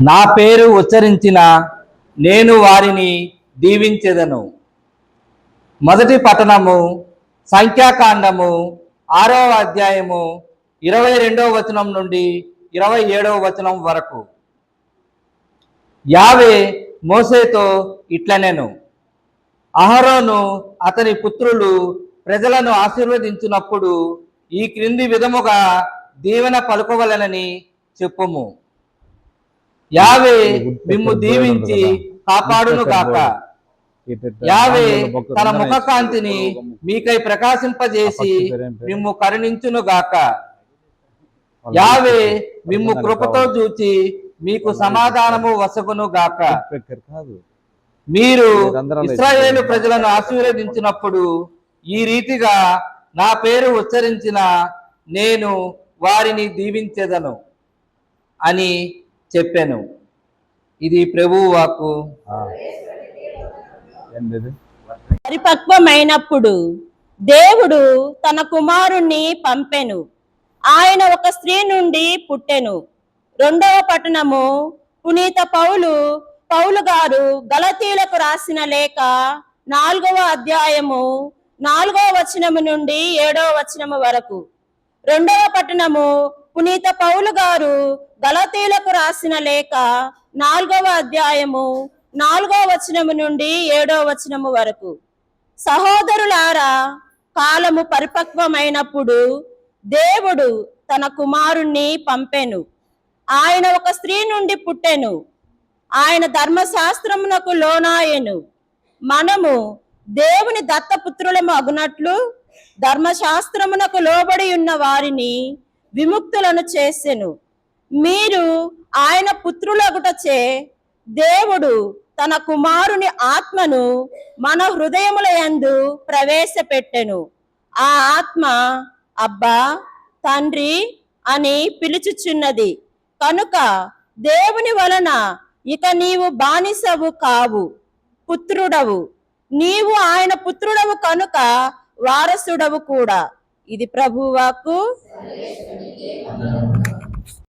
నా పేరు ఉచ్చరించిన నేను వారిని దీవించెదను. మొదటి పట్టణము సంఖ్యాకాండము 6వ అధ్యాయము 22వ వచనం నుండి 27వ వచనం వరకు. యావే మోసేతో ఇట్లనెను, అహరోను అతని పుత్రులు ప్రజలను ఆశీర్వదించినప్పుడు ఈ క్రింది విధముగా దీవెన పలుకోవలనని చెప్పుము. యావే మిమ్ము దీవించి కాపాడును గాక. యావే తన ముఖకాంతిని మీకై ప్రకాశింపజేసి మిమ్ము కరుణించును గాక. యావే మిమ్ము కృపతో చూచి మీకు సమాధానము వసగును గాక. మీరు ఇశ్రాయేలు ప్రజలను ఆశీర్వదించినప్పుడు ఈ రీతిగా నా పేరు ఉచ్చరించిన నేను వారిని దీవించెదను అని చెప్పాను. ఇది ప్రభువు వాక్కు. పరిపక్వమైనప్పుడు దేవుడు తన కుమారుణ్ణి పంపెను. ఆయన ఒక స్త్రీ నుండి పుట్టెను. 2వ పట్టణము పునీత పౌలు గారు గలతీలకు రాసిన లేఖ 4వ అధ్యాయము 4వ వచనము నుండి 7వ వచనము వరకు. 2వ పట్టణము పునీత పౌలు గారు గలతీలకు రాసిన లేఖ 4వ అధ్యాయము 4వ వచనము నుండి 7వ వచనము వరకు. సహోదరులారా, కాలము పరిపక్వమైనప్పుడు దేవుడు తన కుమారుణ్ణి పంపెను. ఆయన ఒక స్త్రీ నుండి పుట్టెను. ఆయన ధర్మశాస్త్రమునకు లోనాయెను. మనము దేవుని దత్తపుత్రులము అగునట్లు ధర్మశాస్త్రమునకు లోబడి ఉన్న వారిని విముక్తులను చేసెను. మీరు ఆయన పుత్రులగుటచే దేవుడు తన కుమారుని ఆత్మను మన హృదయముల యందు ప్రవేశపెట్టెను. ఆ ఆత్మ అబ్బా తండ్రి అని పిలుచుచున్నది. కనుక దేవుని వలన ఇక నీవు బానిసవు కావు, పుత్రుడవు. నీవు ఆయన పుత్రుడవు కనుక వారసుడవు కూడా. ఇది ప్రభువాకు.